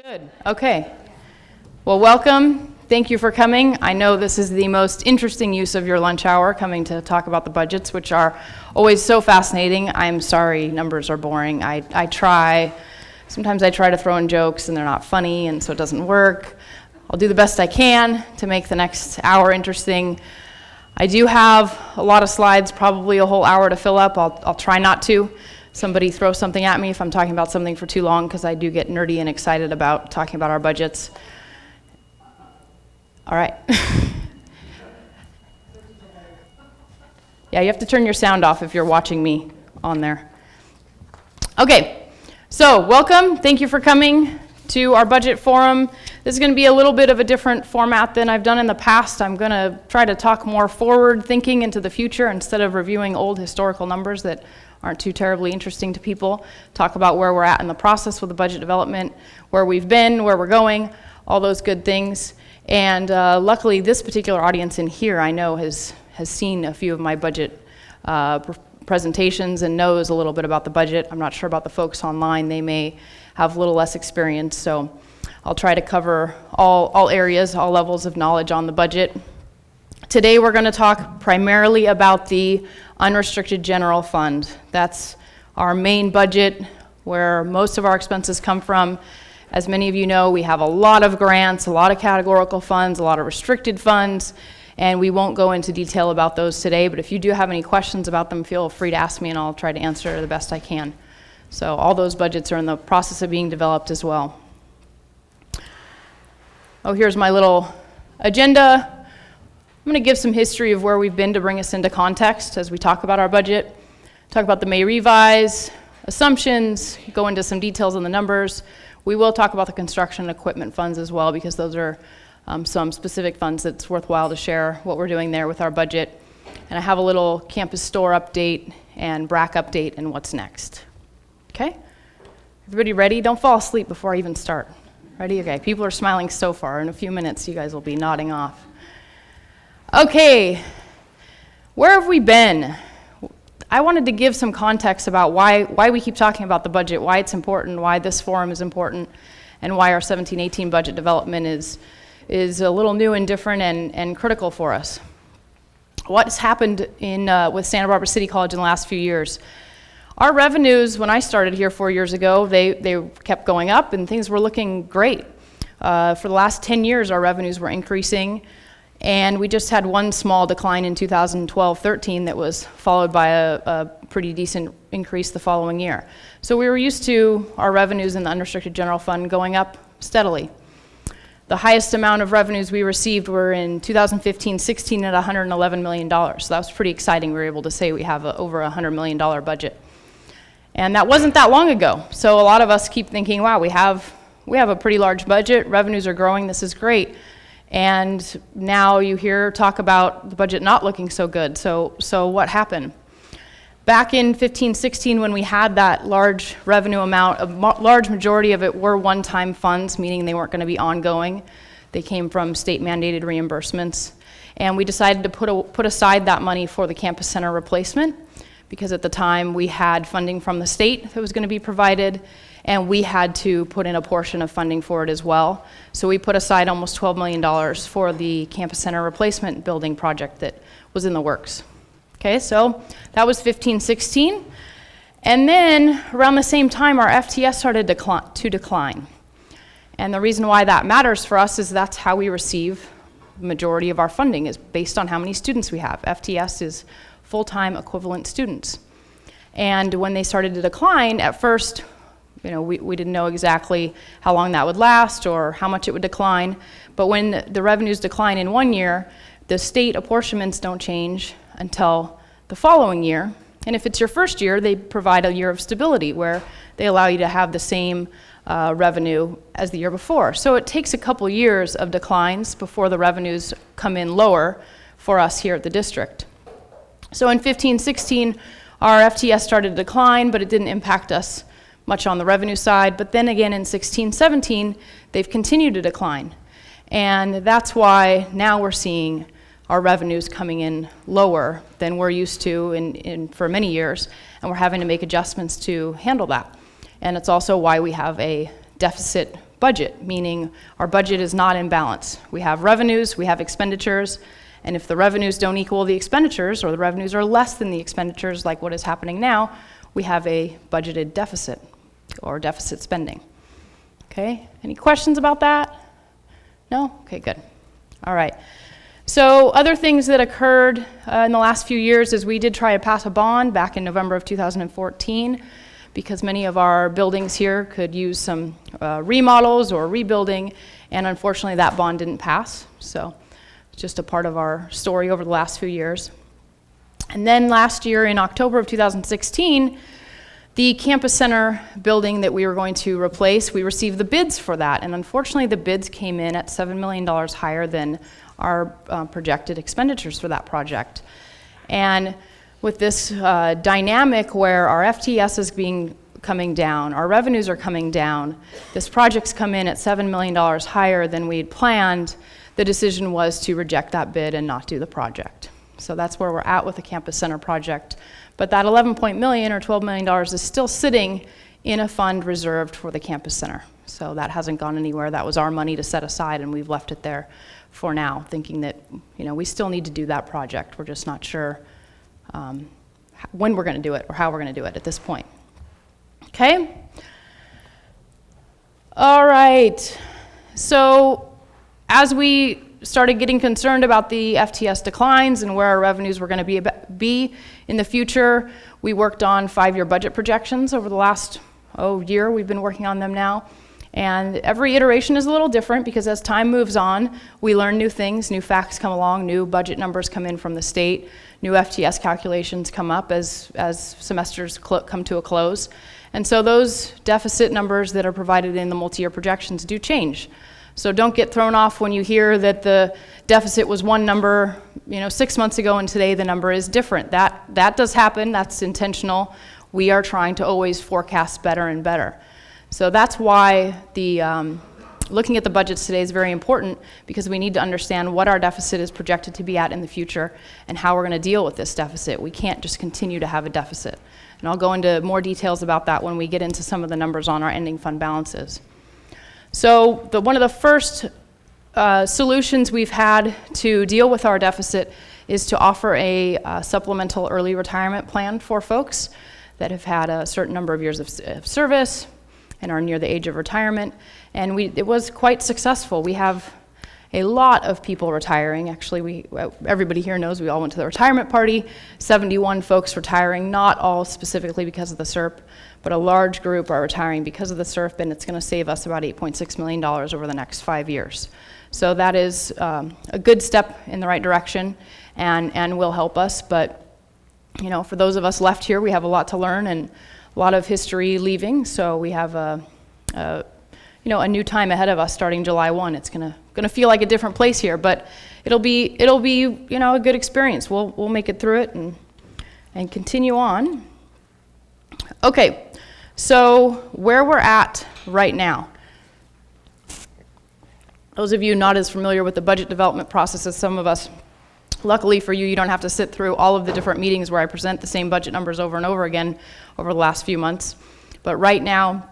Good. Okay. Well, welcome. Thank you for coming. I know this is the most interesting use of your lunch hour, coming to talk about the budgets, which are always so fascinating. I'm sorry, numbers are boring. I try. Sometimes I try to throw in jokes and they're not funny, and so it doesn't work. I'll do the best I can to make the next hour interesting. I do have a lot of slides, probably a whole hour to fill up. I'll try not to. Somebody throw something at me if I'm talking about something for too long, because I do get nerdy and excited about talking about our budgets. All right. Yeah, you have to turn your sound off if you're watching me on there. Okay, so welcome. Thank you for coming to our budget forum. This is going to be a little bit of a different format than I've done in the past. I'm going to try to talk more forward thinking into the future instead of reviewing old historical numbers that aren't too terribly interesting to people. Talk about where we're at in the process with the budget development, where we've been, where we're going, all those good things. And luckily, this particular audience in here, I know, has seen a few of my budget presentations and knows a little bit about the budget. I'm not sure about the folks online. They may have a little less experience, so I'll try to cover all areas, all levels of knowledge on the budget. Today we're going to talk primarily about the unrestricted general fund. That's our main budget where most of our expenses come from. As many of you know, we have a lot of grants, a lot of categorical funds, a lot of restricted funds, and we won't go into detail about those today, but if you do have any questions about them, feel free to ask me and I'll try to answer the best I can. So all those budgets are in the process of being developed as well. Oh, here's my little agenda. I'm going to give some history of where we've been to bring us into context as we talk about our budget. Talk about the May revise, assumptions, go into some details on the numbers. We will talk about the construction and equipment funds as well, because those are some specific funds that's worthwhile to share what we're doing there with our budget. And I have a little campus store update and brac update and what's next. Okay? Everybody ready? Don't fall asleep before I even start. Ready? Okay. People are smiling so far. In a few minutes, you guys will be nodding off. Okay. Where have we been? I wanted to give some context about why we keep talking about the budget, why it's important, why this forum is important, and why our 17-18 budget development is a little new and different and critical for us. What's happened with Santa Barbara City College in the last few years? Our revenues, when I started here 4 years ago, they kept going up and things were looking great. For the last 10 years, our revenues were increasing, and we just had one small decline in 2012-13 that was followed by a pretty decent increase the following year. So we were used to our revenues in the unrestricted general fund going up steadily. The highest amount of revenues we received were in 2015-16 at $111 million. So that was pretty exciting. We were able to say we have over a $100 million budget. And that wasn't that long ago. So a lot of us keep thinking, wow, we have a pretty large budget, revenues are growing, this is great. And now you hear talk about the budget not looking so good. So what happened? Back in 15-16, when we had that large revenue amount, a large majority of it were one-time funds, meaning they weren't going to be ongoing. They came from state-mandated reimbursements. And we decided to put aside that money for the campus center replacement, because at the time we had funding from the state that was going to be provided, and we had to put in a portion of funding for it as well. So we put aside almost $12 million for the campus center replacement building project that was in the works. Okay, so that was 15-16. And then around the same time, our FTS started to decline. And the reason why that matters for us is that's how we receive the majority of our funding, is based on how many students we have. FTS is full-time equivalent students. And when they started to decline, at first, we didn't know exactly how long that would last or how much it would decline. But when the revenues decline in 1 year, the state apportionments don't change until the following year. And if it's your first year, they provide a year of stability where they allow you to have the same revenue as the year before. So it takes a couple years of declines before the revenues come in lower for us here at the district. So in 15-16, our FTS started to decline, but it didn't impact us much on the revenue side. But then again in 16-17, they've continued to decline. And that's why now we're seeing our revenues coming in lower than we're used to for many years, and we're having to make adjustments to handle that. And it's also why we have a deficit budget, meaning our budget is not in balance. We have revenues, we have expenditures, and if the revenues don't equal the expenditures, or the revenues are less than the expenditures, like what is happening now, we have a budgeted deficit, or deficit spending. Okay, any questions about that? No? Okay, good. All right. So other things that occurred in the last few years is we did try to pass a bond back in November of 2014, because many of our buildings here could use some remodels or rebuilding, and unfortunately that bond didn't pass. So it's just a part of our story over the last few years. And then last year in October of 2016, the campus center building that we were going to replace, we received the bids for that, and unfortunately the bids came in at $7 million higher than our projected expenditures for that project. And with this dynamic where our FTS is coming down, our revenues are coming down, this project's come in at $7 million higher than we had planned, the decision was to reject that bid and not do the project. So that's where we're at with the campus center project. But that $11 million or $12 million is still sitting in a fund reserved for the campus center. So that hasn't gone anywhere. That was our money to set aside, and we've left it there for now, thinking that, you know, we still need to do that project. We're just not sure when we're going to do it or how we're going to do it at this point. Okay? All right. So as we started getting concerned about the FTS declines and where our revenues were going to be in the future, we worked on 5-year budget projections over the last year. We've been working on them now. And every iteration is a little different, because as time moves on, we learn new things, new facts come along, new budget numbers come in from the state, new FTS calculations come up as semesters come to a close. And so those deficit numbers that are provided in the multi-year projections do change. So don't get thrown off when you hear that the deficit was one number, 6 months ago, and today the number is different. That does happen. That's intentional. We are trying to always forecast better and better. So that's why looking at the budgets today is very important, because we need to understand what our deficit is projected to be at in the future and how we're going to deal with this deficit. We can't just continue to have a deficit. And I'll go into more details about that when we get into some of the numbers on our ending fund balances. So one of the first solutions we've had to deal with our deficit is to offer a supplemental early retirement plan for folks that have had a certain number of years of service and are near the age of retirement. And it was quite successful. We have a lot of people retiring. Actually, everybody here knows we all went to the retirement party. 71 folks retiring, not all specifically because of the SERP, but a large group are retiring because of the SERP, and it's going to save us about $8.6 million over the next 5 years. So that is a good step in the right direction and will help us. But for those of us left here, we have a lot to learn and a lot of history leaving. So we have a new time ahead of us starting July 1. It's gonna feel like a different place here, but it'll be a good experience. We'll make it through it and continue on. Okay, so where we're at right now. Those of you not as familiar with the budget development process as some of us, luckily for you, you don't have to sit through all of the different meetings where I present the same budget numbers over and over again over the last few months. But right now,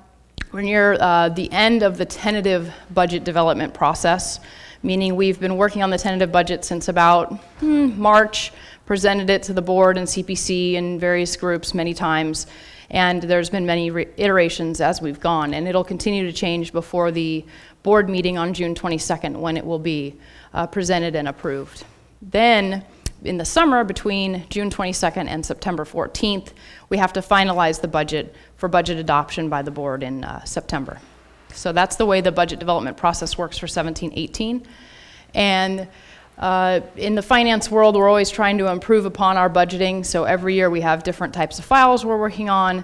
we're near the end of the tentative budget development process, meaning we've been working on the tentative budget since about March, presented it to the board and CPC and various groups many times, and there's been many iterations as we've gone, and it'll continue to change before the board meeting on June 22nd, when it will be presented and approved. Then, in the summer, between June 22nd and September 14th, we have to finalize the budget for budget adoption by the board in September. So that's the way the budget development process works for 17-18. And in the finance world, we're always trying to improve upon our budgeting. So every year we have different types of files we're working on,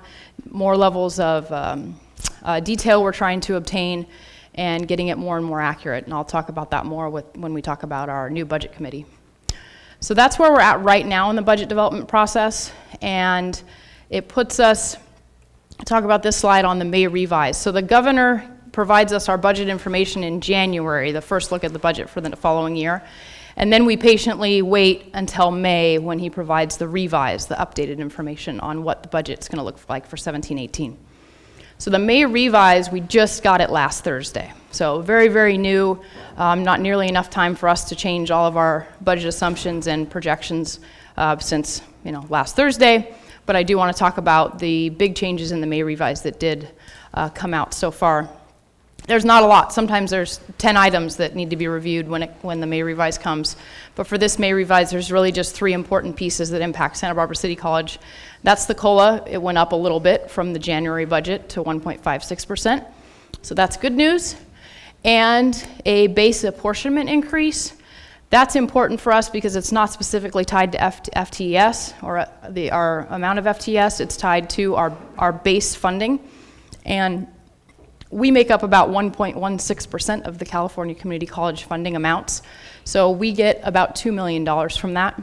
more levels of detail we're trying to obtain, and getting it more and more accurate. And I'll talk about that more when we talk about our new budget committee. So that's where we're at right now in the budget development process, and it puts us, I'll talk about this slide on the May revise. So the governor provides us our budget information in January, the first look at the budget for the following year, and then we patiently wait until May when he provides the revise, the updated information on what the budget's going to look like for 17-18. So the May revise, we just got it last Thursday. So very, very new, not nearly enough time for us to change all of our budget assumptions and projections since last Thursday. But I do want to talk about the big changes in the May revise that did come out so far. There's not a lot. Sometimes there's 10 items that need to be reviewed when the May revise comes. But for this May revise, there's really just 3 important pieces that impact Santa Barbara City College. That's the COLA. It went up a little bit from the January budget to 1.56%. So that's good news. And a base apportionment increase. That's important for us because it's not specifically tied to FTES or our amount of FTES. It's tied to our base funding. And we make up about 1.16% of the California Community College funding amounts. So we get about $2 million from that.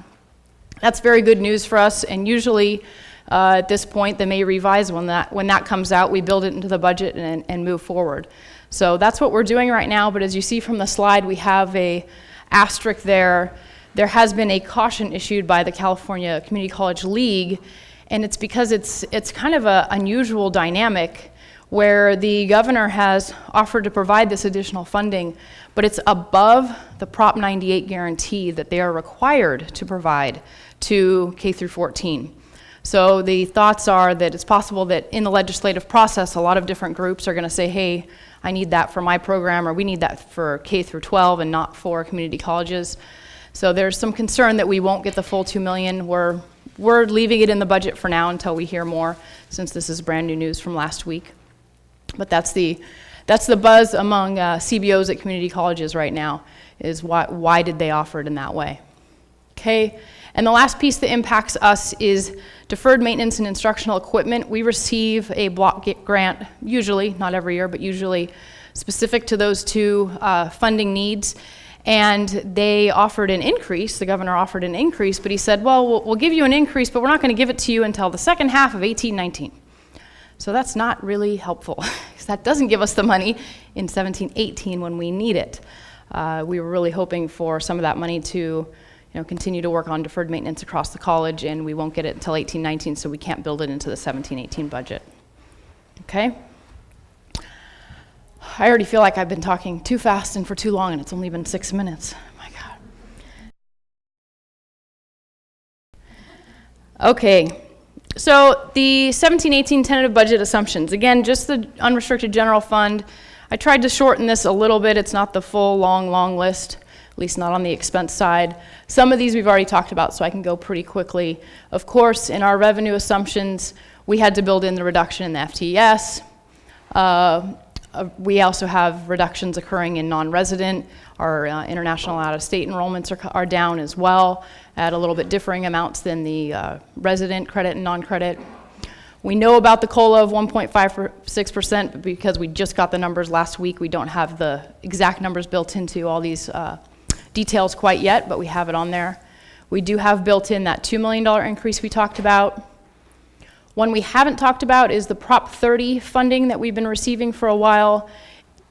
That's very good news for us, and usually at this point, the May revise, when that comes out, we build it into the budget and move forward. So that's what we're doing right now, but as you see from the slide, we have a asterisk there. There has been a caution issued by the California Community College League, and it's because it's kind of an unusual dynamic where the governor has offered to provide this additional funding, but it's above the Prop 98 guarantee that they are required to provide to K through 14. So the thoughts are that it's possible that in the legislative process, a lot of different groups are going to say, hey, I need that for my program, or we need that for K through 12 and not for community colleges. So there's some concern that we won't get the full $2 million. We're leaving it in the budget for now until we hear more, since this is brand new news from last week. But that's the buzz among CBOs at community colleges right now, is why did they offer it in that way? Okay, and the last piece that impacts us is deferred maintenance and instructional equipment. We receive a block grant, usually, not every year, but usually specific to those 2 funding needs. And they offered an increase, the governor offered an increase, but he said, well, we'll give you an increase, but we're not going to give it to you until the second half of 18-19. So that's not really helpful, because that doesn't give us the money in 17-18 when we need it. We were really hoping for some of that money to continue to work on deferred maintenance across the college, and we won't get it until 18-19, so we can't build it into the 17-18 budget. Okay? I already feel like I've been talking too fast and for too long, and it's only been 6 minutes. My God. Okay. So the 17-18 tentative budget assumptions, again, just the unrestricted general fund. I tried to shorten this a little bit. It's not the full long list, at least not on the expense side. Some of these we've already talked about, so I can go pretty quickly. Of course, in our revenue assumptions, we had to build in the reduction in the FTES. We also have reductions occurring in non-resident. Our international out-of-state enrollments are down as well at a little bit differing amounts than the resident credit and non-credit. We know about the COLA of 1.56%, but because we just got the numbers last week, we don't have the exact numbers built into all these details quite yet, but we have it on there. We do have built in that $2 million increase we talked about. One we haven't talked about is the Prop 30 funding that we've been receiving for a while.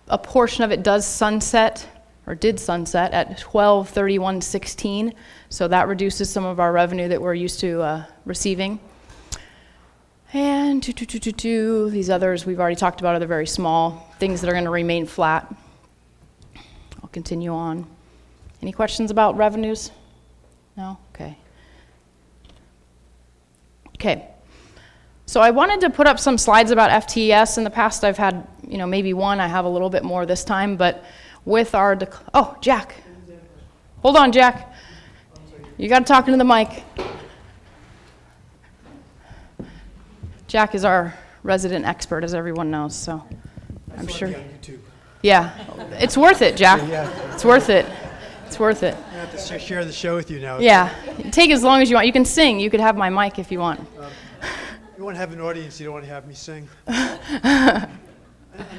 A portion of it does sunset, or did sunset, at 12/31/16, so that reduces some of our revenue that we're used to receiving. And these others we've already talked about are the very small things that are going to remain flat. I'll continue on. Any questions about revenues? No? Okay. Okay. So I wanted to put up some slides about FTES. In the past I've had, maybe one. I have a little bit more this time, but with our, oh, Jack. Hold on, Jack. You got to talk into the mic. Jack is our resident expert, as everyone knows, so I'm sure. On YouTube. Yeah, it's worth it, Jack. Yeah. It's worth it. It's worth it. I have to share the show with you now. Yeah, take as long as you want. You can sing. You could have my mic if you want. You want to have an audience, you don't want to have me sing. On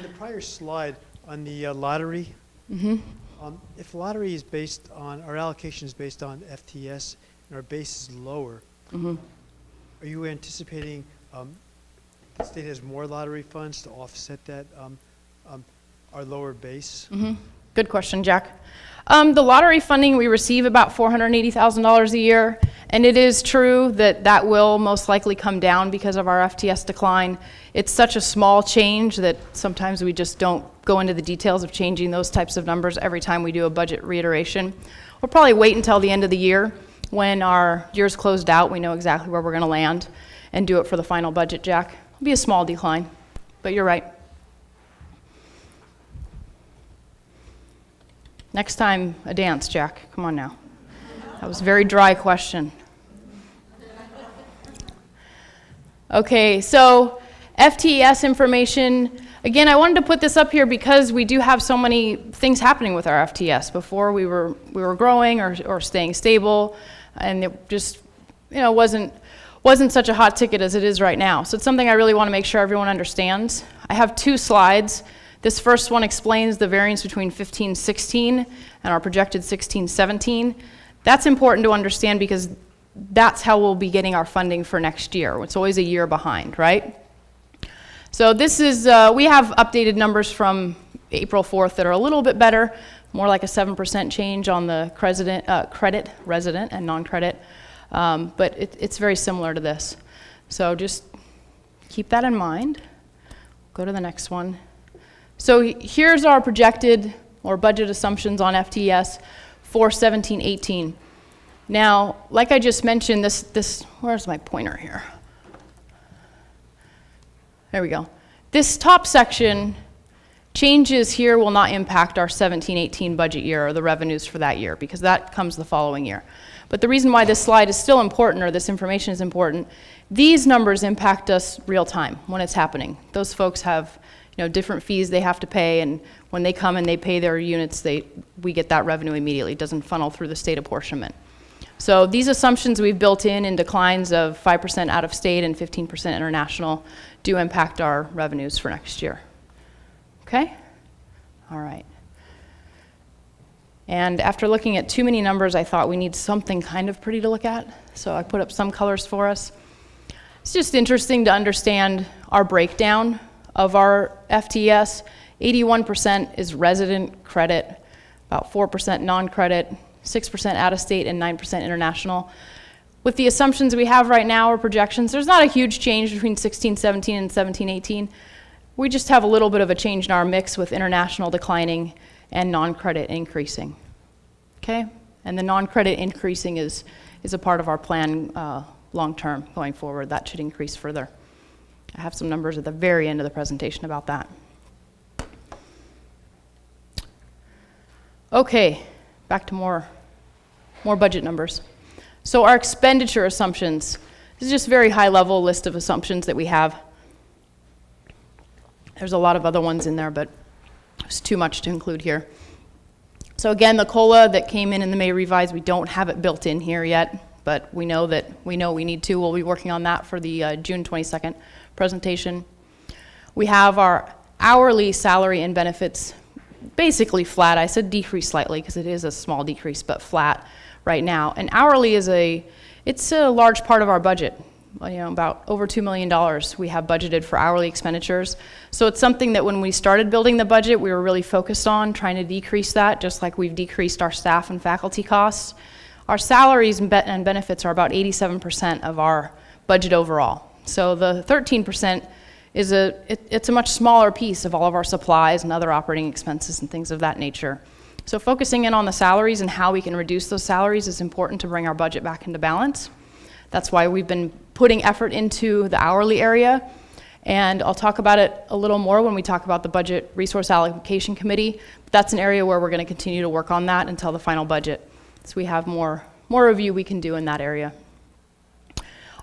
the prior slide, on the lottery, if lottery is based on, our allocation is based on FTS, and our base is lower, are you anticipating the state has more lottery funds to offset that, our lower base? Good question, Jack. The lottery funding, we receive about $480,000 a year, and it is true that that will most likely come down because of our FTS decline. It's such a small change that sometimes we just don't go into the details of changing those types of numbers every time we do a budget reiteration. We'll probably wait until the end of the year when our year's closed out, we know exactly where we're going to land, and do it for the final budget, Jack. It'll be a small decline, but you're right. Next time, a dance, Jack. Come on now. That was a very dry question. Okay, so FTES information. Again, I wanted to put this up here because we do have so many things happening with our FTS. Before we were growing or staying stable, and it just wasn't such a hot ticket as it is right now. So it's something I really want to make sure everyone understands. I have 2 slides. This first one explains the variance between 15-16 and our projected 16-17. That's important to understand because that's how we'll be getting our funding for next year. It's always a year behind, right? So this is, we have updated numbers from April 4th that are a little bit better, more like a 7% change on the credit, resident, and non-credit. But it's very similar to this. So just keep that in mind. Go to the next one. So here's our projected or budget assumptions on FTES for 17-18. Now, like I just mentioned, this where's my pointer here? There we go. This top section, changes here will not impact our 17-18 budget year or the revenues for that year because that comes the following year. But the reason why this slide is still important or this information is important, these numbers impact us real time when it's happening. Those folks have different fees they have to pay, and when they come and they pay their units, we get that revenue immediately. It doesn't funnel through the state apportionment. So these assumptions we've built in declines of 5% out of state and 15% international do impact our revenues for next year. Okay? All right. And after looking at too many numbers, I thought we need something kind of pretty to look at. So I put up some colors for us. It's just interesting to understand our breakdown of our FTES. 81% is resident credit, about 4% non-credit, 6% out-of-state, and 9% international. With the assumptions we have right now or projections, there's not a huge change between 16-17 and 17-18. We just have a little bit of a change in our mix with international declining and non-credit increasing. Okay? And the non-credit increasing is a part of our plan long-term going forward. That should increase further. I have some numbers at the very end of the presentation about that. Okay, back to more budget numbers. So our expenditure assumptions. This is just a very high-level list of assumptions that we have. There's a lot of other ones in there, but it's too much to include here. So again, the COLA that came in the May revise, we don't have it built in here yet, but we know we need to. We'll be working on that for the June 22nd presentation. We have our hourly salary and benefits basically flat. I said decrease slightly because it is a small decrease, but flat right now. And hourly it's a large part of our budget. About over $2 million we have budgeted for hourly expenditures. So it's something that when we started building the budget, we were really focused on trying to decrease that, just like we've decreased our staff and faculty costs. Our salaries and benefits are about 87% of our budget overall. So the 13% it's a much smaller piece of all of our supplies and other operating expenses and things of that nature. So focusing in on the salaries and how we can reduce those salaries is important to bring our budget back into balance. That's why we've been putting effort into the hourly area, and I'll talk about it a little more when we talk about the Budget Resource Allocation Committee. But that's an area where we're going to continue to work on that until the final budget. So we have more review we can do in that area.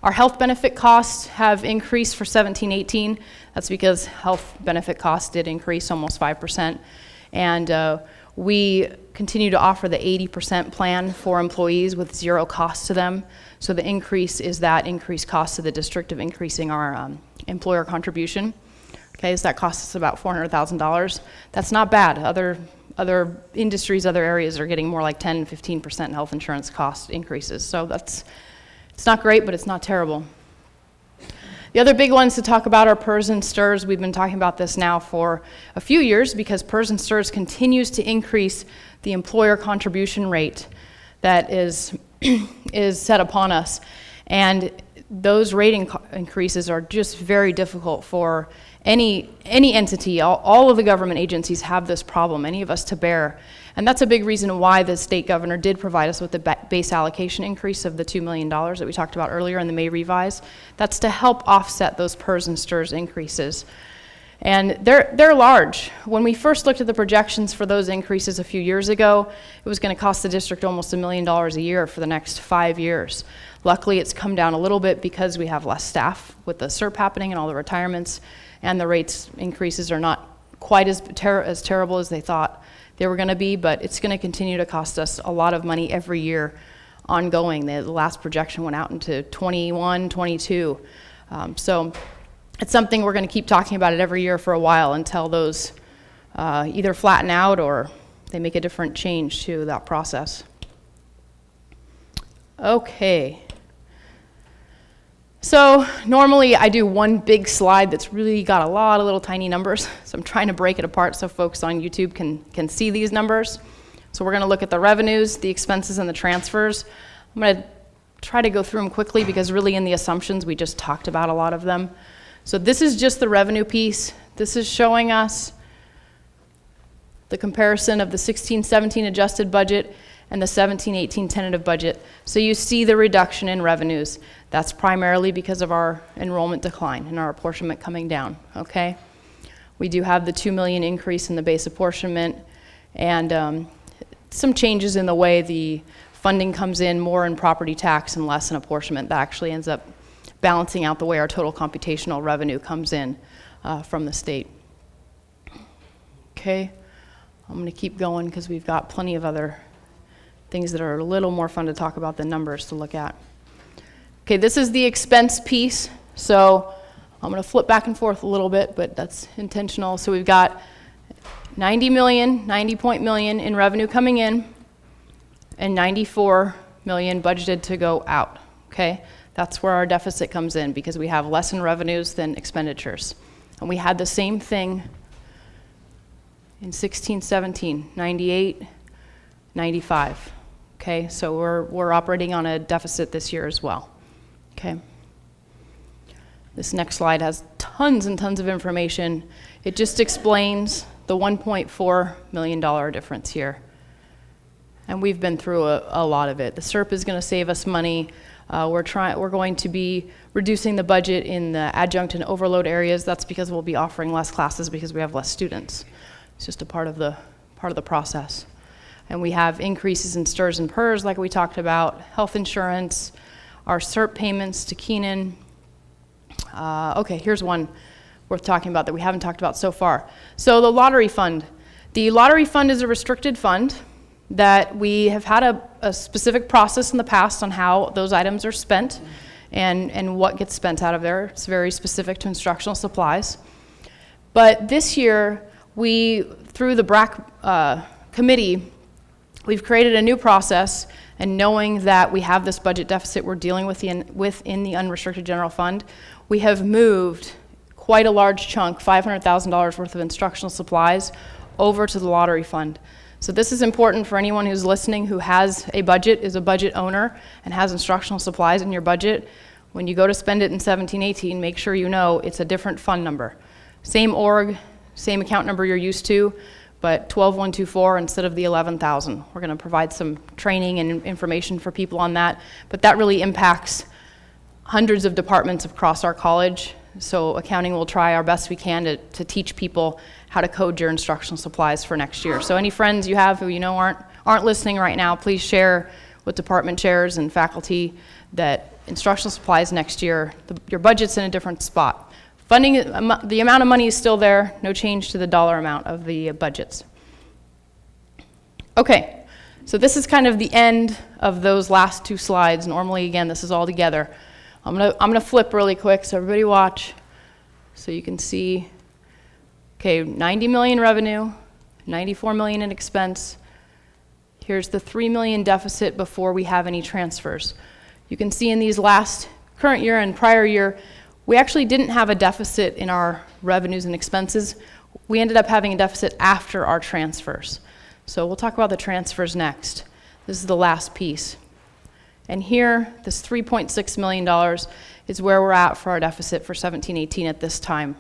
Our health benefit costs have increased for 17-18. That's because health benefit costs did increase almost 5%. And we continue to offer the 80% plan for employees with zero cost to them. So the increase is that increased cost to the district of increasing our employer contribution. Okay, so that costs us about $400,000. That's not bad. Other industries, other areas are getting more like 10-15% health insurance cost increases. So it's not great, but it's not terrible. The other big ones to talk about are PERS and STIRS. We've been talking about this now for a few years because PERS and STIRS continues to increase the employer contribution rate that is set upon us. And those rate increases are just very difficult for any entity. All of the government agencies have this problem, any of us to bear. And that's a big reason why the state governor did provide us with the base allocation increase of the $2 million that we talked about earlier in the May revise. That's to help offset those PERS and STIRS increases. And they're large. When we first looked at the projections for those increases a few years ago, it was going to cost the district almost $1 million a year for the next 5 years. Luckily, it's come down a little bit because we have less staff with the SERP happening and all the retirements, and the rates increases are not quite as terrible as they thought they were going to be, but it's going to continue to cost us a lot of money every year ongoing. The last projection went out into 21, 22. So it's something we're going to keep talking about it every year for a while until those either flatten out or they make a different change to that process. Okay. So normally I do one big slide that's really got a lot of little tiny numbers. So I'm trying to break it apart so folks on YouTube can see these numbers. So we're going to look at the revenues, the expenses, and the transfers. I'm going to try to go through them quickly because really in the assumptions we just talked about a lot of them. So this is just the revenue piece. This is showing us the comparison of the 16-17 adjusted budget and the 17-18 tentative budget. So you see the reduction in revenues. That's primarily because of our enrollment decline and our apportionment coming down, okay? We do have the $2 million increase in the base apportionment and some changes in the way the funding comes in, more in property tax and less in apportionment. That actually ends up balancing out the way our total computational revenue comes in from the state. Okay, I'm going to keep going because we've got plenty of other things that are a little more fun to talk about than numbers to look at. Okay, this is the expense piece. So I'm going to flip back and forth a little bit, but that's intentional. So we've got 90 million in revenue coming in and 94 million budgeted to go out, okay? That's where our deficit comes in because we have less in revenues than expenditures. And we had the same thing in 16-17, 98, 95. Okay, so we're operating on a deficit this year as well. Okay. This next slide has tons and tons of information. It just explains the $1.4 million difference here. And we've been through a lot of it. The SERP is going to save us money. We're going to be reducing the budget in the adjunct and overload areas. That's because we'll be offering less classes because we have less students. It's just a part of the process. And we have increases in STIRS and PERS like we talked about, health insurance, our SERP payments to Keenan. Okay, here's one worth talking about that we haven't talked about so far. So the lottery fund. The lottery fund is a restricted fund that we have had a specific process in the past on how those items are spent and what gets spent out of there. It's very specific to instructional supplies. But this year, through the BRAC committee, we've created a new process, and knowing that we have this budget deficit we're dealing with within the unrestricted general fund, we have moved quite a large chunk, $500,000 worth of instructional supplies, over to the lottery fund. So this is important for anyone who's listening who has a budget, is a budget owner, and has instructional supplies in your budget. When you go to spend it in 17-18, make sure you know it's a different fund number. Same org, same account number you're used to, but 12124 instead of the 11,000. We're going to provide some training and information for people on that, but that really impacts hundreds of departments across our college. So accounting will try our best we can to teach people how to code your instructional supplies for next year. So any friends you have who you know aren't listening right now, please share with department chairs and faculty that instructional supplies next year, your budget's in a different spot. Funding, the amount of money is still there, no change to the dollar amount of the budgets. Okay, so this is kind of the end of those last two slides. Normally, again, this is all together. I'm gonna flip really quick, so everybody watch, so you can see. Okay, 90 million revenue, 94 million in expense. Here's the 3 million deficit before we have any transfers. You can see in these last current year and prior year, We actually didn't have a deficit in our revenues and expenses. We ended up having a deficit after our transfers. So we'll talk about the transfers next. This is the last piece. And here, this $3.6 million is where we're at for our deficit for 17-18 at this time.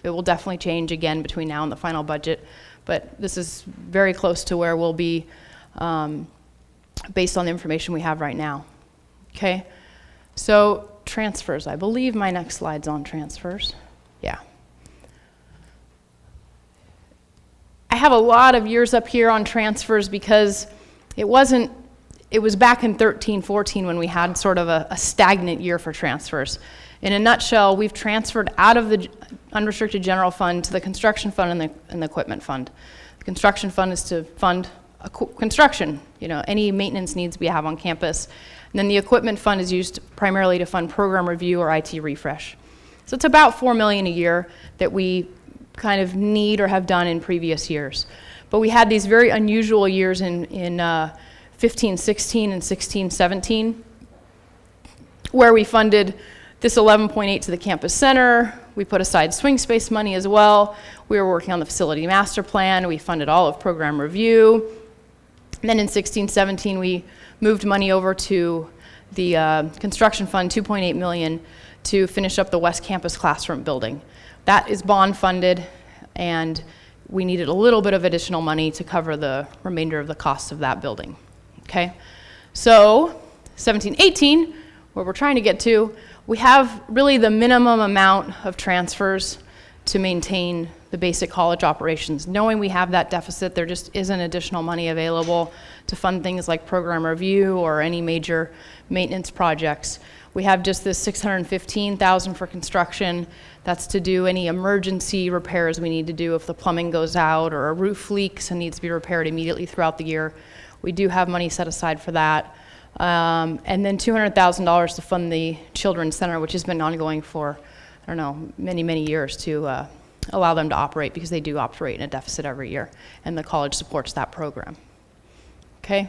It will definitely change again between now and the final budget, but this is very close to where we'll be based on the information we have right now. Okay, so transfers. I believe my next slide's on transfers. Yeah. I have a lot of years up here on transfers because it was back in 13-14 when we had sort of a stagnant year for transfers. In a nutshell, we've transferred out of the unrestricted general fund to the construction fund and the equipment fund. The construction fund is to fund construction, any maintenance needs we have on campus. And then the equipment fund is used primarily to fund program review or IT refresh. So it's about $4 million a year that we kind of need or have done in previous years. But we had these very unusual years in 15-16 and 16-17 where we funded this 11.8 to the campus center. We put aside swing space money as well. We were working on the facility master plan. We funded all of program review. And then in 16-17, we moved money over to the construction fund, $2.8 million, to finish up the West Campus classroom building. That is bond funded, and we needed a little bit of additional money to cover the remainder of the costs of that building. Okay, so 17-18, where we're trying to get to, we have really the minimum amount of transfers to maintain the basic college operations. Knowing we have that deficit, there just isn't additional money available to fund things like program review or any major maintenance projects. We have just this $615,000 for construction. That's to do any emergency repairs we need to do if the plumbing goes out or a roof leaks and needs to be repaired immediately throughout the year. We do have money set aside for that. And then $200,000 to fund the Children's Center, which has been ongoing for, many, many years to allow them to operate, because they do operate in a deficit every year, and the college supports that program. Okay?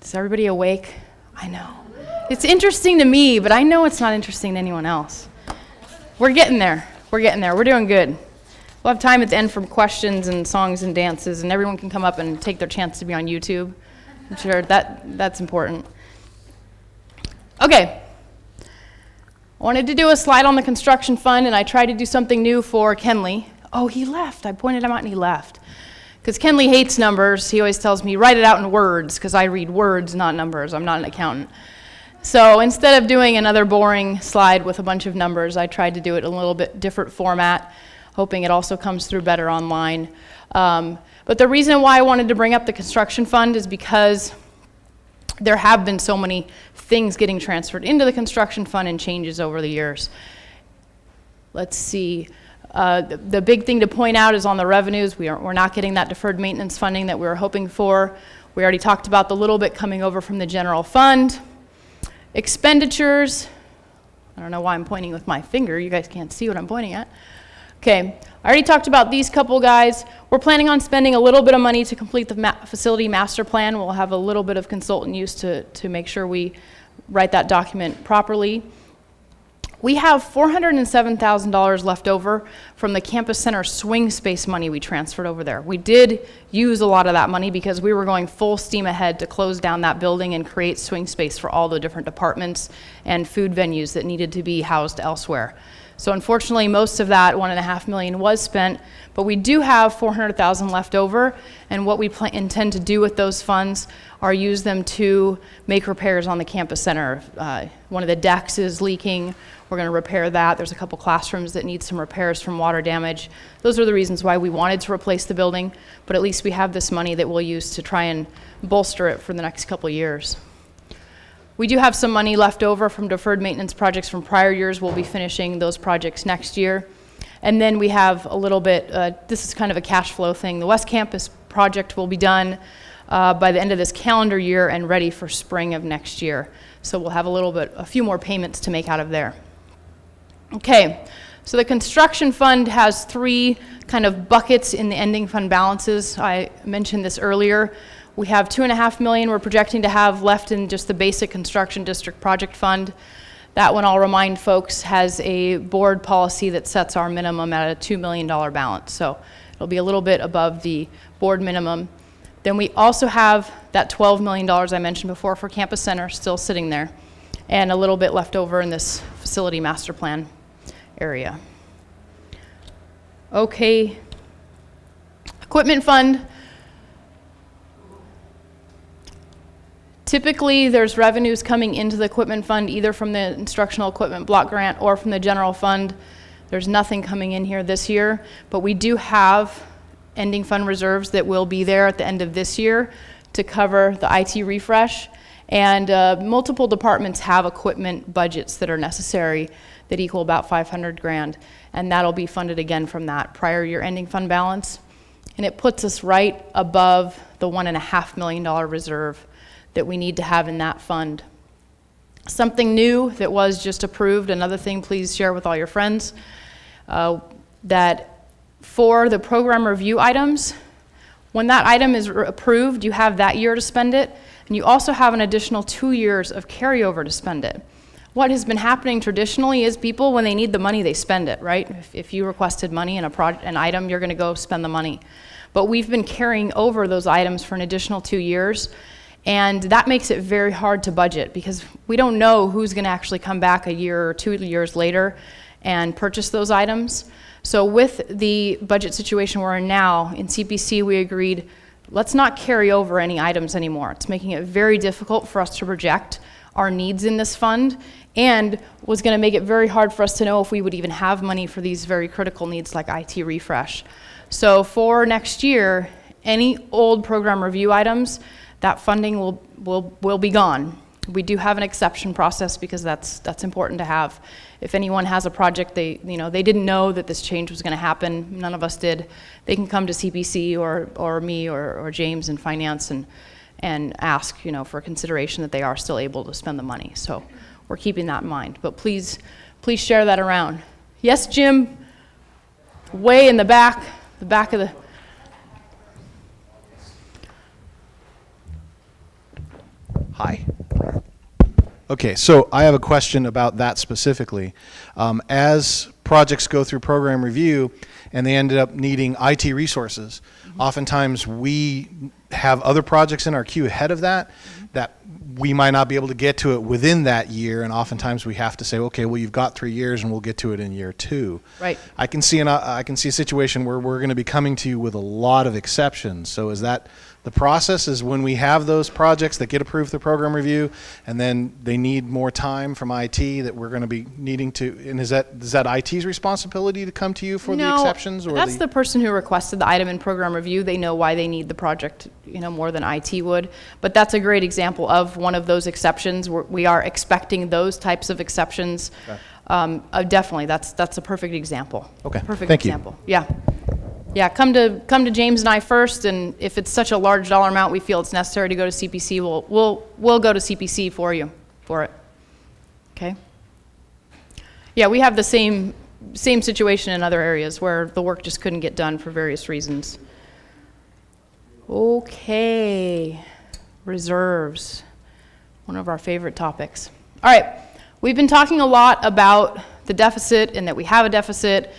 Is everybody awake? I know. It's interesting to me, but I know it's not interesting to anyone else. We're getting there. We're doing good. We'll have time at the end for questions and songs and dances, and everyone can come up and take their chance to be on YouTube. I'm sure that's important. Okay. I wanted to do a slide on the construction fund, and I tried to do something new for Kenley. Oh, he left. I pointed him out, and he left. Because Kenley hates numbers. He always tells me, write it out in words, because I read words, not numbers. I'm not an accountant. So instead of doing another boring slide with a bunch of numbers, I tried to do it in a little bit different format, hoping it also comes through better online. But the reason why I wanted to bring up the construction fund is because there have been so many things getting transferred into the construction fund and changes over the years. Let's see. The big thing to point out is on the revenues. We're not getting that deferred maintenance funding that we were hoping for. We already talked about the little bit coming over from the general fund. Expenditures. I don't know why I'm pointing with my finger. You guys can't see what I'm pointing at. Okay, I already talked about these couple guys. We're planning on spending a little bit of money to complete the facility master plan. We'll have a little bit of consultant use to make sure we write that document properly. We have $407,000 left over from the campus center swing space money we transferred over there. We did use a lot of that money because we were going full steam ahead to close down that building and create swing space for all the different departments and food venues that needed to be housed elsewhere. So unfortunately, most of that $1.5 million was spent, but we do have $400,000 left over, and what we intend to do with those funds are use them to make repairs on the campus center. One of the decks is leaking. We're going to repair that. There's a couple classrooms that need some repairs from water damage. Those are the reasons why we wanted to replace the building, but at least we have this money that we'll use to try and bolster it for the next couple years. We do have some money left over from deferred maintenance projects from prior years. We'll be finishing those projects next year. And then we have a little bit, this is kind of a cash flow thing. The West Campus project will be done by the end of this calendar year and ready for spring of next year. So we'll have a few more payments to make out of there. Okay, so the construction fund has three kind of buckets in the ending fund balances. I mentioned this earlier. We have $2.5 million we're projecting to have left in just the basic construction district project fund. That one, I'll remind folks, has a board policy that sets our minimum at a $2 million balance. So it'll be a little bit above the board minimum. Then we also have that $12 million I mentioned before for Campus Center still sitting there, and a little bit left over in this facility master plan area. Okay, equipment fund. Typically, there's revenues coming into the equipment fund either from the instructional equipment block grant or from the general fund. There's nothing coming in here this year, but we do have ending fund reserves that will be there at the end of this year to cover the IT refresh. And multiple departments have equipment budgets that are necessary that equal about 500 grand, and that'll be funded again from that prior year ending fund balance. And it puts us right above the $1.5 million reserve that we need to have in that fund. Something new that was just approved, another thing please share with all your friends, that for the program review items, when that item is approved, you have that year to spend it, and you also have an additional 2 years of carryover to spend it. What has been happening traditionally is people, when they need the money, they spend it, right? If you requested money in an item, you're gonna go spend the money. But we've been carrying over those items for an additional 2 years, and that makes it very hard to budget because we don't know who's gonna actually come back a year or 2 years later and purchase those items. So with the budget situation we're in now, in CPC we agreed, let's not carry over any items anymore. It's making it very difficult for us to project our needs in this fund, and was gonna make it very hard for us to know if we would even have money for these very critical needs like IT refresh. So for next year, any old program review items, that funding will be gone. We do have an exception process because that's important to have. If anyone has a project they didn't know that this change was going to happen, none of us did, they can come to CPC or me or James in finance and ask for consideration that they are still able to spend the money. So we're keeping that in mind. But please share that around. Yes, Jim, way in the back of the. Hi. Okay, so I have a question about that specifically. As projects go through program review and they ended up needing IT resources, oftentimes we have other projects in our queue ahead of that we might not be able to get to it within that year, and oftentimes we have to say, okay, well, you've got 3 years and we'll get to it in year 2. Right. I can see a situation where we're going to be coming to you with a lot of exceptions. So is that the process, is when we have those projects that get approved through program review and then they need more time from IT that we're going to be needing to, and is that IT's responsibility to come to you for the exceptions? Or that's the person who requested the item in program review. They know why they need the project more than IT would. But that's a great example of one of those exceptions. We are expecting those types of exceptions. Okay. Definitely, that's a perfect example. Okay, perfect thank example. you. Yeah, come to James and I first, and if it's such a large dollar amount we feel it's necessary to go to CPC, we'll go to CPC for you for it. Okay. Yeah, we have the same situation in other areas where the work just couldn't get done for various reasons. Okay, reserves, one of our favorite topics. All right, we've been talking a lot about the deficit and that we have a deficit.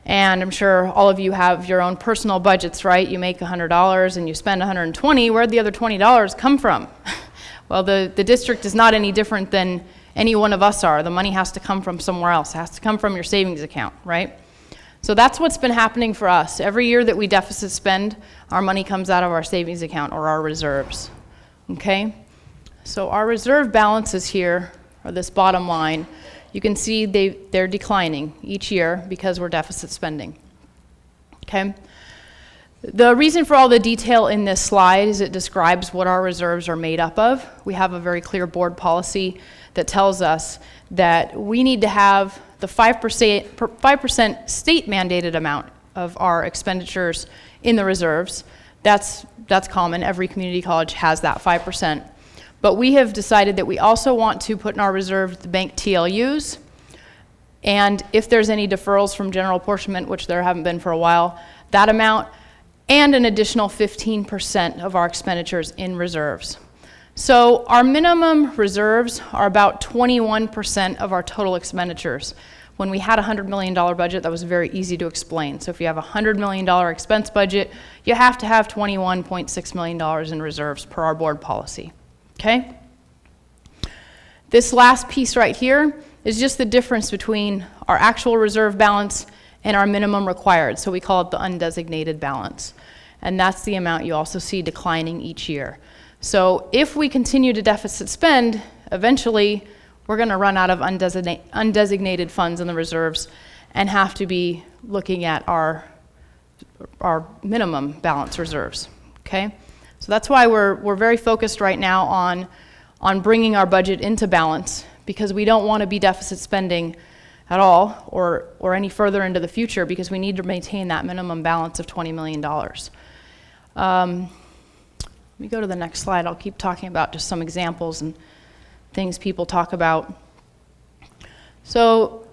And I'm sure all of you have your own personal budgets, right? You make $100 and you spend $120. Where'd the other $20 come from? Well, the district is not any different than any one of us are. The money has to come from somewhere else. It has to come from your savings account, right? So that's what's been happening for us. Every year that we deficit spend, our money comes out of our savings account or our reserves, okay? So our reserve balances here, or this bottom line, you can see they're declining each year because we're deficit spending, okay? The reason for all the detail in this slide is it describes what our reserves are made up of. We have a very clear board policy that tells us that we need to have the 5% state mandated amount of our expenditures in the reserves. That's common. Every community college has that 5%. But we have decided that we also want to put in our reserve the bank TLUs, and if there's any deferrals from general apportionment, which there haven't been for a while, that amount, and an additional 15% of our expenditures in reserves. So our minimum reserves are about 21% of our total expenditures. When we had a $100 million budget, that was very easy to explain. So if you have a $100 million expense budget, you have to have $21.6 million in reserves per our board policy, okay? This last piece right here is just the difference between our actual reserve balance and our minimum required. So we call it the undesignated balance. And that's the amount you also see declining each year. So if we continue to deficit spend, eventually we're going to run out of undesignated funds in the reserves and have to be looking at our minimum balance reserves, okay? So that's why we're very focused right now on bringing our budget into balance, because we don't want to be deficit spending at all or any further into the future, because we need to maintain that minimum balance of $20 million. Let me go to the next slide. I'll keep talking about just some examples and things people talk about. So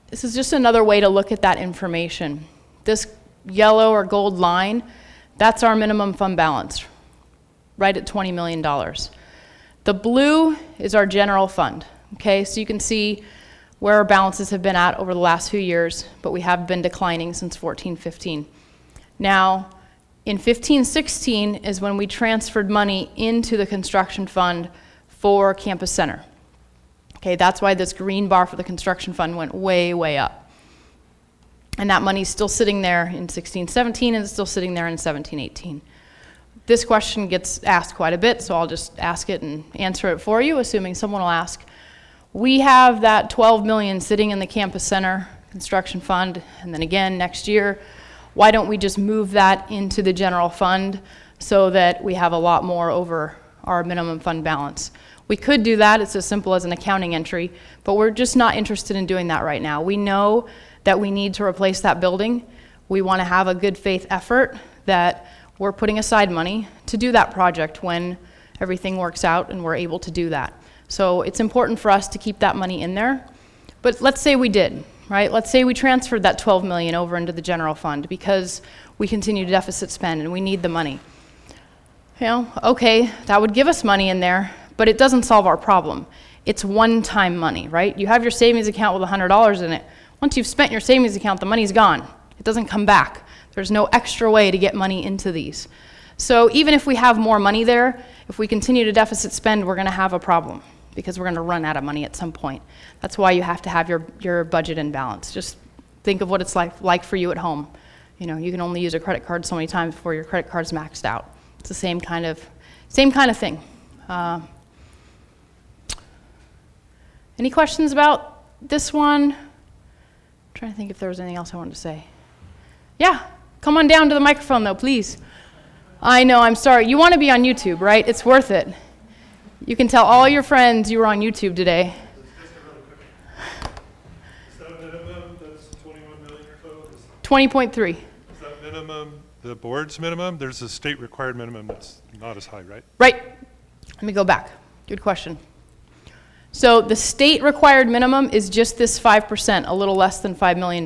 this is just another way to look at that information. This yellow or gold line, that's our minimum fund balance, right at $20 million. The blue is our general fund, okay? So you can see where our balances have been at over the last few years, but we have been declining since 14-15. Now, in 15-16 is when we transferred money into the construction fund for Campus Center. Okay, that's why this green bar for the construction fund went way, way up. And that money's still sitting there in 16-17 and it's still sitting there in 17-18. This question gets asked quite a bit, so I'll just ask it and answer it for you, assuming someone will ask. We have that $12 million sitting in the Campus Center construction fund, and then again next year, why don't we just move that into the general fund so that we have a lot more over our minimum fund balance? We could do that. It's as simple as an accounting entry, but we're just not interested in doing that right now. We know that we need to replace that building. We want to have a good faith effort that we're putting aside money to do that project when everything works out and we're able to do that. So it's important for us to keep that money in there. But let's say we did, right? Let's say we transferred that $12 million over into the general fund because we continue to deficit spend and we need the money. You know, okay, that would give us money in there, but it doesn't solve our problem. It's one-time money, right? You have your savings account with $100 in it. Once you've spent your savings account, the money's gone. It doesn't come back. There's no extra way to get money into these. So even if we have more money there, if we continue to deficit spend, we're going to have a problem because we're going to run out of money at some point. That's why you have to have your budget in balance. Just think of what it's like for you at home. You know, you can only use a credit card so many times before your credit card's maxed out. It's the same kind of thing. Any questions about this one? I'm trying to think if there was anything else I wanted to say. Yeah, come on down to the microphone though, please. I know, I'm sorry. You want to be on YouTube, right? It's worth it. You can tell all your friends you were on YouTube today. Is that minimum that's 21 million or so? 20.3. Is that minimum the board's minimum? There's a state required minimum that's not as high, right? Right. Let me go back. Good question. So the state required minimum is just this 5%, a little less than $5 million.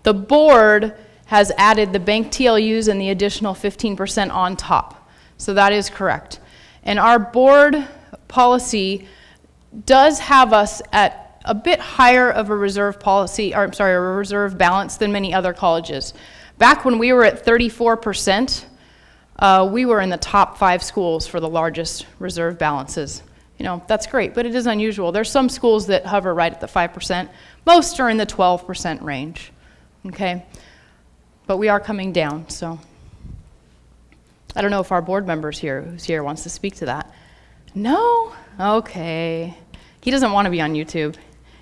The board has added the bank TLUs and the additional 15% on top. So that is correct. And our board policy does have us at a bit higher of a reserve policy, or I'm sorry, a reserve balance than many other colleges. Back when we were at 34%, we were in the top 5 schools for the largest reserve balances. You know, that's great, but it is unusual. There's some schools that hover right at the 5%. Most are in the 12% range, okay? But we are coming down, so. I don't know if our board member who's here wants to speak to that. No? Okay. He doesn't want to be on YouTube.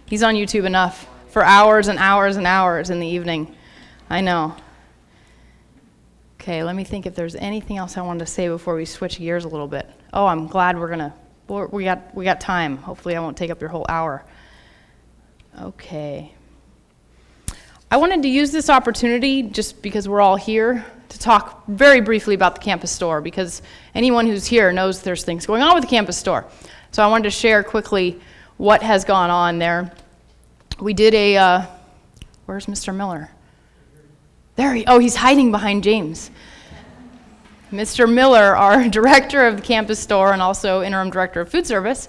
He's on YouTube enough for hours and hours and hours in the evening. I know. Okay, let me think if there's anything else I wanted to say before we switch gears a little bit. Oh, I'm glad we got time. Hopefully I won't take up your whole hour. Okay. I wanted to use this opportunity, just because we're all here, to talk very briefly about the campus store, because anyone who's here knows there's things going on with the campus store. So I wanted to share quickly what has gone on there. We did where's Mr. Miller? He's hiding behind James. Mr. Miller, our director of the campus store and also interim director of food service,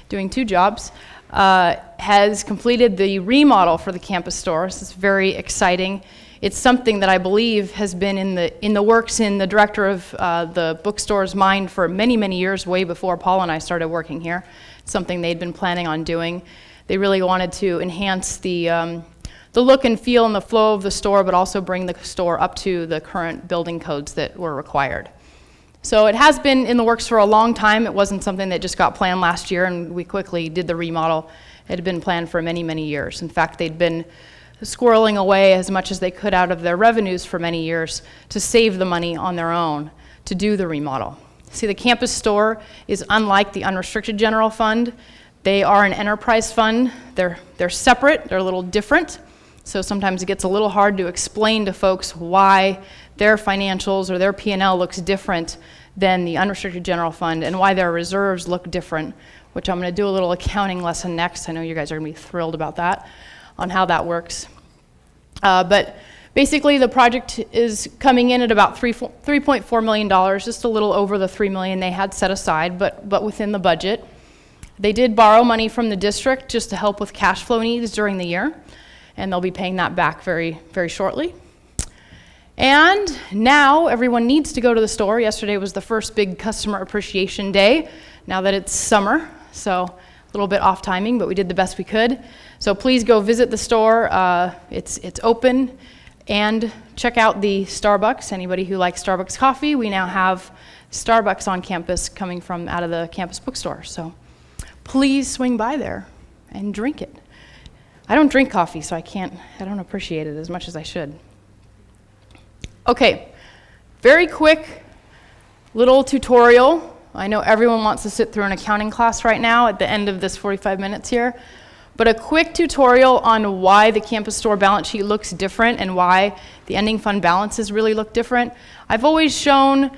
doing 2 jobs, has completed the remodel for the campus store. This is very exciting. It's something that I believe has been in the works in the director of the bookstore's mind for many, many years, way before Paul and I started working here. It's something they'd been planning on doing. They really wanted to enhance the look and feel and the flow of the store, but also bring the store up to the current building codes that were required. So it has been in the works for a long time. It wasn't something that just got planned last year and we quickly did the remodel. It had been planned for many, many years. In fact, they'd been squirreling away as much as they could out of their revenues for many years to save the money on their own to do the remodel. See, the campus store is unlike the unrestricted general fund. They are an enterprise fund. They're separate. They're a little different. So sometimes it gets a little hard to explain to folks why their financials or their P&L looks different than the unrestricted general fund and why their reserves look different, which I'm going to do a little accounting lesson next. I know you guys are going to be thrilled about that, on how that works. But basically the project is coming in at about $3.4 million, just a little over the $3 million they had set aside, but within the budget. They did borrow money from the district just to help with cash flow needs during the year, and they'll be paying that back very, very shortly. And now everyone needs to go to the store. Yesterday was the first big customer appreciation day, now that it's summer, so a little bit off timing, but we did the best we could. So please go visit the store. It's open, and check out the Starbucks. Anybody who likes Starbucks coffee, we now have Starbucks on campus coming from out of the campus bookstore. So please swing by there and drink it. I don't drink coffee, so I don't appreciate it as much as I should. Okay, very quick little tutorial. I know everyone wants to sit through an accounting class right now at the end of this 45 minutes here, but a quick tutorial on why the campus store balance sheet looks different and why the ending fund balances really look different. I've always shown,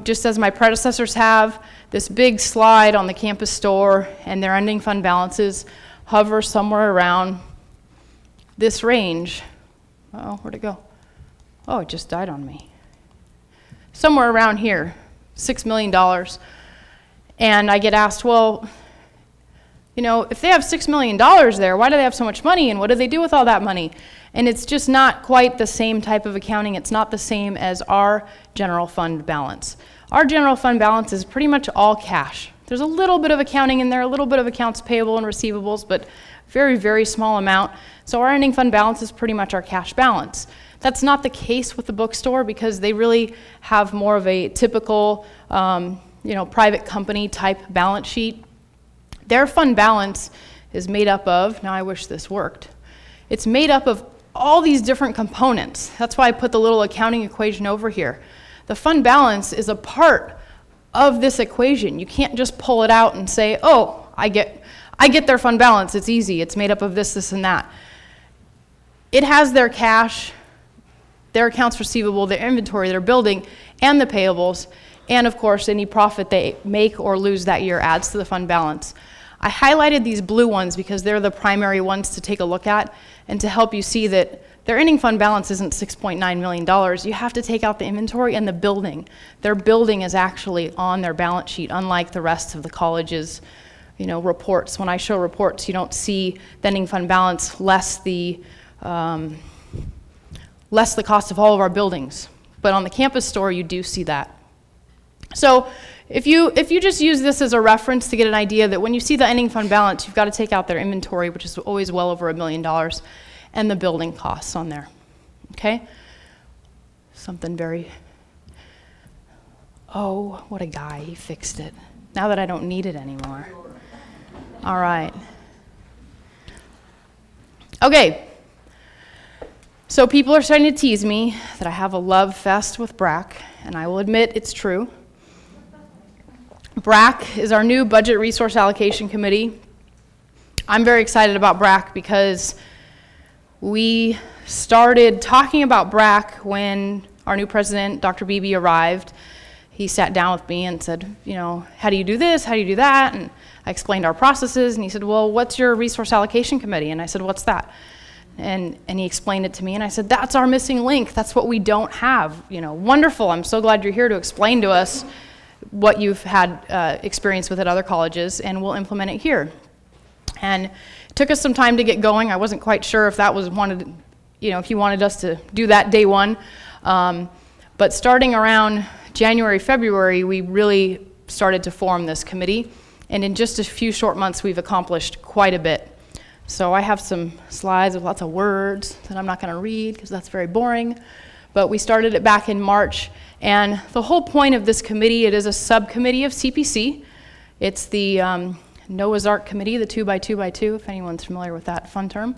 just as my predecessors have, this big slide on the campus store and their ending fund balances hover somewhere around this range. Uh-oh, where'd it go? Oh, it just died on me. Somewhere around here, $6 million. And I get asked, well, you know, if they have $6 million there, why do they have so much money and what do they do with all that money? And it's just not quite the same type of accounting. It's not the same as our general fund balance. Our general fund balance is pretty much all cash. There's a little bit of accounting in there, a little bit of accounts payable and receivables, but very, very small amount. So our ending fund balance is pretty much our cash balance. That's not the case with the bookstore because they really have more of a typical, private company type balance sheet. Their fund balance is made up of, now I wish this worked, it's made up of all these different components. That's why I put the little accounting equation over here. The fund balance is a part of this equation. You can't just pull it out and say, oh, I get their fund balance, it's easy, it's made up of this, this, and that. It has their cash, their accounts receivable, their inventory, their building, and the payables, and of course any profit they make or lose that year adds to the fund balance. I highlighted these blue ones because they're the primary ones to take a look at and to help you see that their ending fund balance isn't $6.9 million. You have to take out the inventory and the building. Their building is actually on their balance sheet, unlike the rest of the college's reports. When I show reports, you don't see the ending fund balance less the cost of all of our buildings. But on the campus store, you do see that. So if you just use this as a reference to get an idea that when you see the ending fund balance, you've got to take out their inventory, which is always well over $1 million, and the building costs on there, okay? Something very, oh, what a guy, he fixed it. Now that I don't need it anymore. All right. Okay. So people are starting to tease me that I have a love fest with brac, and I will admit it's true. brac is our new Budget Resource Allocation Committee. I'm very excited about brac because we started talking about brac when our new president, Dr. Beebe, arrived. He sat down with me and said, how do you do this? How do you do that? And I explained our processes, and he said, well, what's your resource allocation committee? And I said, what's that? And he explained it to me, and I said, that's our missing link. That's what we don't have. You know, wonderful. I'm so glad you're here to explain to us what you've had experience with at other colleges, and we'll implement it here. And it took us some time to get going. I wasn't quite sure if that was if you wanted us to do that day one. But starting around January, February, we really started to form this committee. And in just a few short months, we've accomplished quite a bit. So I have some slides with lots of words that I'm not going to read because that's very boring. But we started it back in March. And the whole point of this committee, it is a subcommittee of CPC. It's the Noah's Ark Committee, the 2x2x2, if anyone's familiar with that fun term.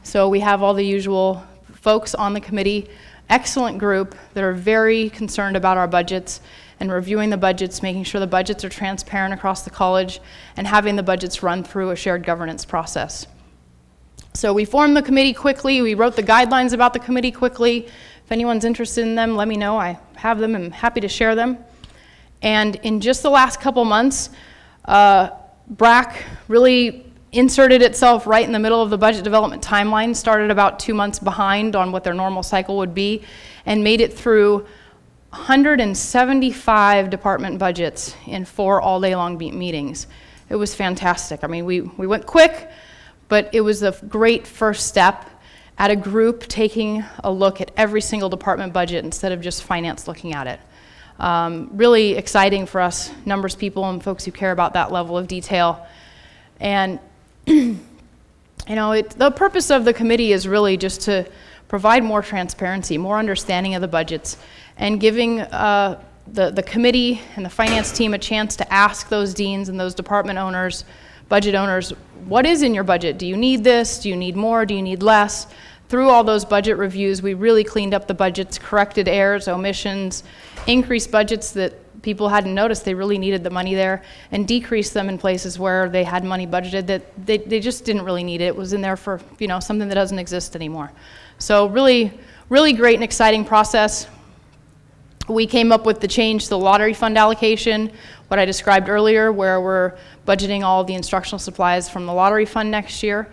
So we have all the usual folks on the committee, excellent group that are very concerned about our budgets and reviewing the budgets, making sure the budgets are transparent across the college, and having the budgets run through a shared governance process. So we formed the committee quickly. We wrote the guidelines about the committee quickly. If anyone's interested in them, let me know. I have them. I'm happy to share them. And in just the last couple months, brac really inserted itself right in the middle of the budget development timeline, started about 2 months behind on what their normal cycle would be, and made it through 175 department budgets in 4 all-day-long meetings. It was fantastic. I mean, we went quick, but it was a great first step at a group taking a look at every single department budget instead of just finance looking at it. Really exciting for us numbers people and folks who care about that level of detail. And the purpose of the committee is really just to provide more transparency, more understanding of the budgets, and giving the committee and the finance team a chance to ask those deans and those department owners, budget owners, what is in your budget? Do you need this? Do you need more? Do you need less? Through all those budget reviews, we really cleaned up the budgets, corrected errors, omissions, increased budgets that people hadn't noticed they really needed the money there, and decreased them in places where they had money budgeted that they just didn't really need it. It was in there for something that doesn't exist anymore. So really, really great and exciting process. We came up with the change to the lottery fund allocation, what I described earlier, where we're budgeting all the instructional supplies from the lottery fund next year.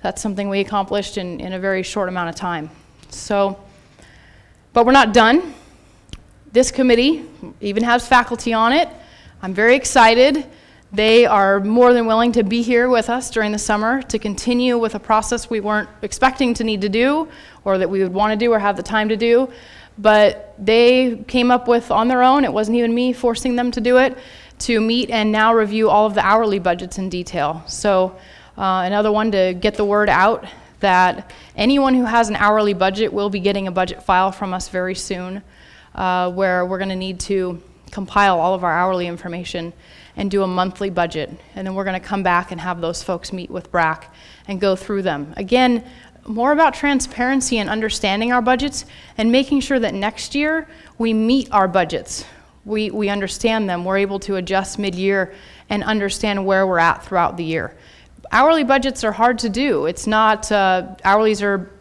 That's something we accomplished in a very short amount of time. So, but we're not done. This committee even has faculty on it. I'm very excited. They are more than willing to be here with us during the summer to continue with a process we weren't expecting to need to do, or that we would want to do or have the time to do. But they came up with on their own, it wasn't even me forcing them to do it, to meet and now review all of the hourly budgets in detail. So another one to get the word out that anyone who has an hourly budget will be getting a budget file from us very soon, where we're going to need to compile all of our hourly information and do a monthly budget. And then we're going to come back and have those folks meet with brac and go through them. Again, more about transparency and understanding our budgets and making sure that next year we meet our budgets. We understand them. We're able to adjust mid-year and understand where we're at throughout the year. Hourly budgets are hard to do. It's not, hourlies are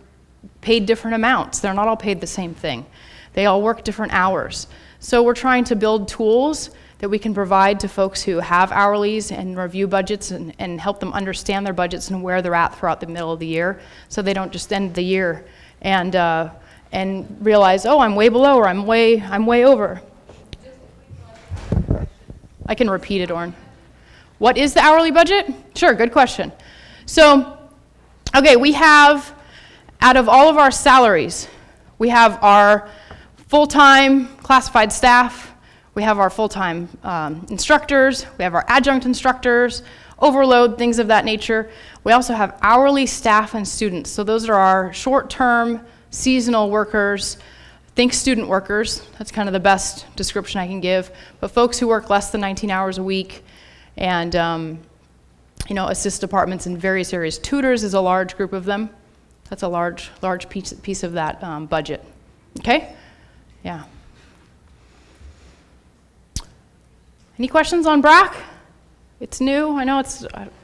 paid different amounts. They're not all paid the same thing. They all work different hours. So we're trying to build tools that we can provide to folks who have hourlies and review budgets and help them understand their budgets and where they're at throughout the middle of the year, so they don't just end the year and realize, oh, I'm way below or I'm way over. I can repeat it, Orrin. What is the hourly budget? Sure, good question. So, okay, we have, out of all of our salaries, we have our full-time classified staff, we have our full-time instructors, we have our adjunct instructors, overload, things of that nature. We also have hourly staff and students. So those are our short-term, seasonal workers. Think student workers. That's kind of the best description I can give. But folks who work less than 19 hours a week and assist departments in various areas. Tutors is a large group of them. That's a large piece of that budget. Okay? Yeah. Any questions on brac? It's new. I know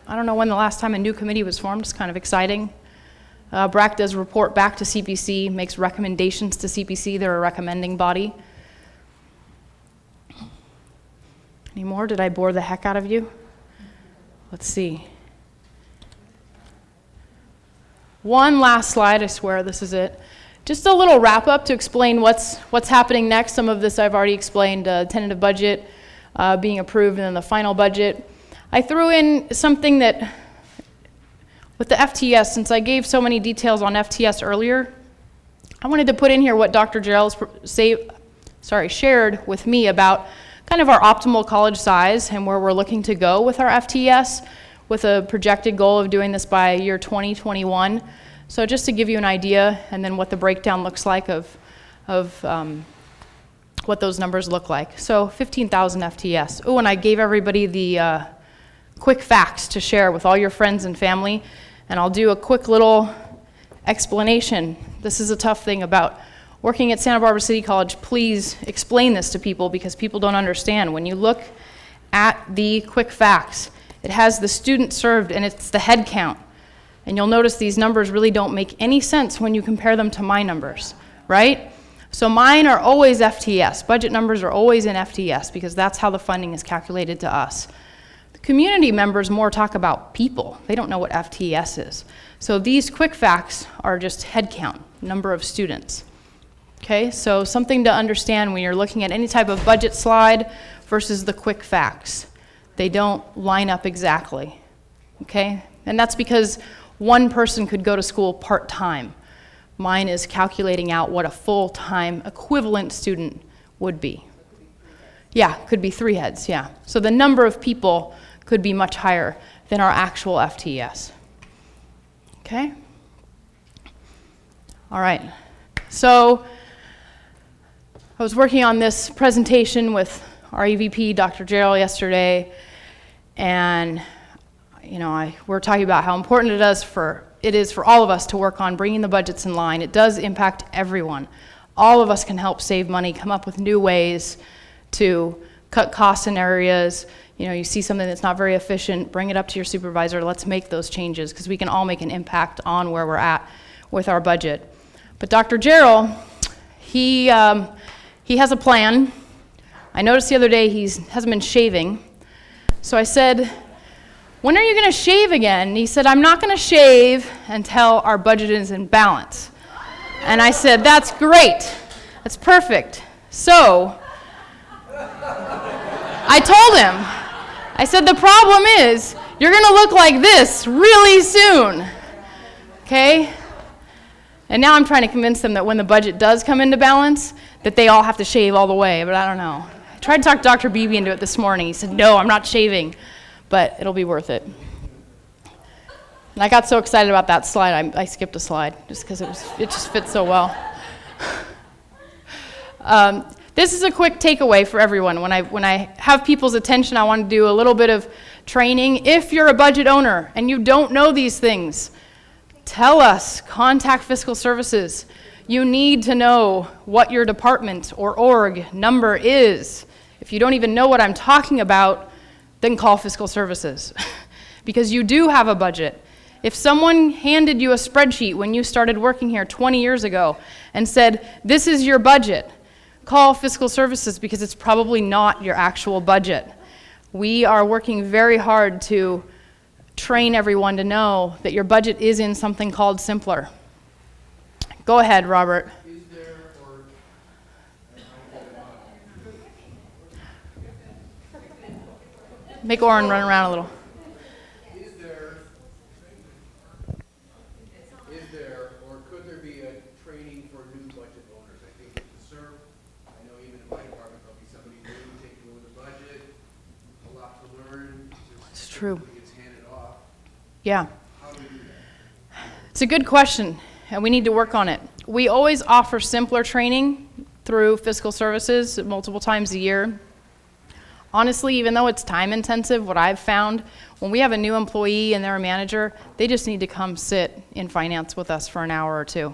I don't know when the last time a new committee was formed. It's kind of exciting. brac does report back to CPC, makes recommendations to CPC. They're a recommending body. Any more? Did I bore the heck out of you? Let's see. One last slide, I swear this is it. Just a little wrap up to explain what's happening next. Some of this I've already explained, tentative budget being approved and then the final budget. I threw in something that, with the FTS, since I gave so many details on FTS earlier, I wanted to put in here what Dr. Jarrell's shared with me about kind of our optimal college size and where we're looking to go with our FTS, with a projected goal of doing this by year 2021. So just to give you an idea, and then what the breakdown looks like of what those numbers look like. So 15,000 FTS. Oh, and I gave everybody the quick facts to share with all your friends and family, and I'll do a quick little explanation. This is a tough thing about working at Santa Barbara City College. Please explain this to people because people don't understand. When you look at the quick facts, it has the students served and it's the head count. And you'll notice these numbers really don't make any sense when you compare them to my numbers, right? So mine are always FTS. Budget numbers are always in FTS because that's how the funding is calculated to us. The community members more talk about people. They don't know what FTS is. So these quick facts are just head count, number of students. Okay, so something to understand when you're looking at any type of budget slide versus the quick facts. They don't line up exactly, okay? And that's because one person could go to school part-time. Mine is calculating out what a full-time equivalent student would be. Yeah, could be 3 heads, yeah. So the number of people could be much higher than our actual FTS. Okay? All right. So I was working on this presentation with our EVP, Dr. Jarrell, yesterday, and we're talking about how important it is for all of us to work on bringing the budgets in line. It does impact everyone. All of us can help save money, come up with new ways to cut costs in areas. You see something that's not very efficient, bring it up to your supervisor. Let's make those changes because we can all make an impact on where we're at with our budget. But Dr. Jarrell, he has a plan. I noticed the other day he hasn't been shaving. So I said, when are you going to shave again? And he said, I'm not going to shave until our budget is in balance. And I said, that's great. That's perfect. So I told him, I said, the problem is you're going to look like this really soon. Okay? And now I'm trying to convince them that when the budget does come into balance, that they all have to shave all the way, but I don't know. I tried to talk Dr. Beebe into it this morning. He said, no, I'm not shaving, but it'll be worth it. And I got so excited about that slide, I skipped a slide just because it just fits so well. This is a quick takeaway for everyone. When I have people's attention, I want to do a little bit of training. If you're a budget owner and you don't know these things, tell us, contact Fiscal Services. You need to know what your department or org number is. If you don't even know what I'm talking about, then call Fiscal Services because you do have a budget. If someone handed you a spreadsheet when you started working here 20 years ago and said, this is your budget, call Fiscal Services because it's probably not your actual budget. We are working very hard to train everyone to know that your budget is in something called Simpler. Go ahead, Robert. Is there, or Make Oren run around a little. is there, or could there be a training for new budget owners? I think with the SERP, I know even in my department, there'll be somebody new taking over the budget, a lot to learn. It's true. It gets handed off. Yeah. How do we do that? It's a good question, and we need to work on it. We always offer Simpler training through Fiscal Services multiple times a year. Honestly, even though it's time intensive, what I've found, when we have a new employee and they're a manager, they just need to come sit in finance with us for an hour or two.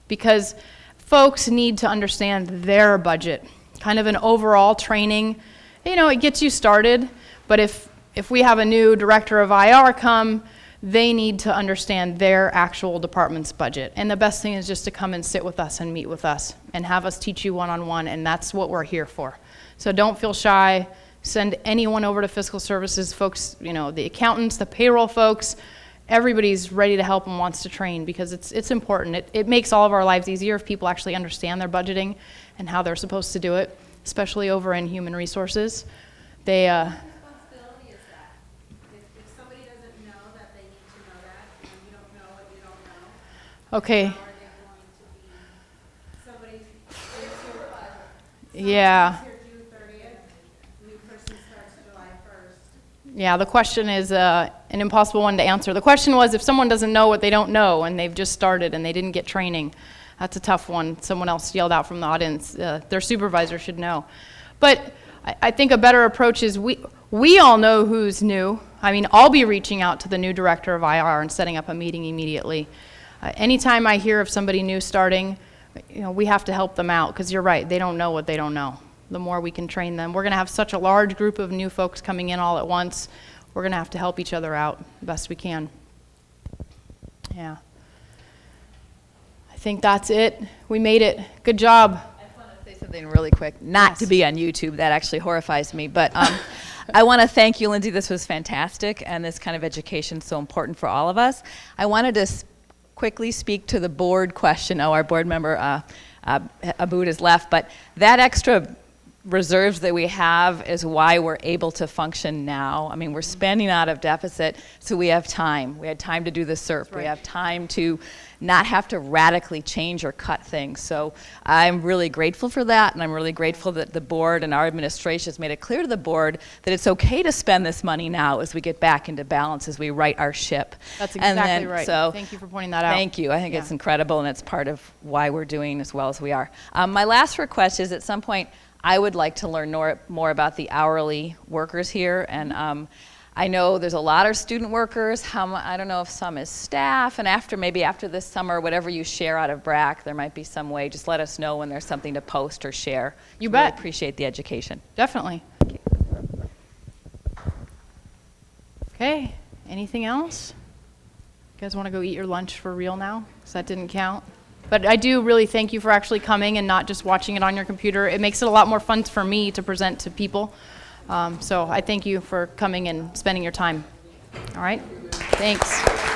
Because folks need to understand their budget. Kind of an overall training, it gets you started, but if we have a new director of IR come, they need to understand their actual department's budget. And the best thing is just to come and sit with us and meet with us and have us teach you one-on-one, and that's what we're here for. So don't feel shy. Send anyone over to Fiscal Services, folks, the accountants, the payroll folks. everybody's ready to help and wants to train because it's important. It makes all of our lives easier if people actually understand their budgeting and how they're supposed to do it, especially over in human resources. They, Whose responsibility is that? If somebody doesn't know that they need to know that, and you don't know what you don't know, okay, how are they going to be somebody's their supervisor? yeah. Somebody's here June 30th, new person starts July 1st. Yeah, the question is an impossible one to answer. The question was if someone doesn't know what they don't know and they've just started and they didn't get training, that's a tough one. Someone else yelled out from the audience, their supervisor should know. But I think a better approach is we all know who's new. I mean, I'll be reaching out to the new director of IR and setting up a meeting immediately. Anytime I hear of somebody new starting, we have to help them out because you're right, they don't know what they don't know. The more we can train them. We're going to have such a large group of new folks coming in all at once. We're going to have to help each other out the best we can. Yeah. I think that's it. We made it. Good job. I just want to say something really quick, not to be on YouTube. That actually horrifies me. But I want to thank you, Lindsay. This was fantastic, and this kind of education is so important for all of us. I wanted to quickly speak to the board question. Oh, our board member, Aboud, has left. But that extra reserves that we have is why we're able to function now. I mean, we're spending out of deficit, so we have time. We had time to do the SERP. We have time to not have to radically change or cut things. So I'm really grateful for that, and I'm really grateful that the board and our administration has made it clear to the board that it's okay to spend this money now as we get back into balance, as we right our ship. That's exactly right. So thank you for pointing that out. Thank you. I think it's incredible, and it's part of why we're doing as well as we are. My last request is at some point, I would like to learn more about the hourly workers here, and I know there's a lot of student workers. I don't know if some is staff, and maybe after this summer, whatever you share out of BRAC, there might be some way. Just let us know when there's something to post or share. You Really bet. appreciate the education. Definitely. Okay, anything else? You guys want to go eat your lunch for real now? Because that didn't count. But I do really thank you for actually coming and not just watching it on your computer. It makes it a lot more fun for me to present to people. So I thank you for coming and spending your time. All right? Thanks.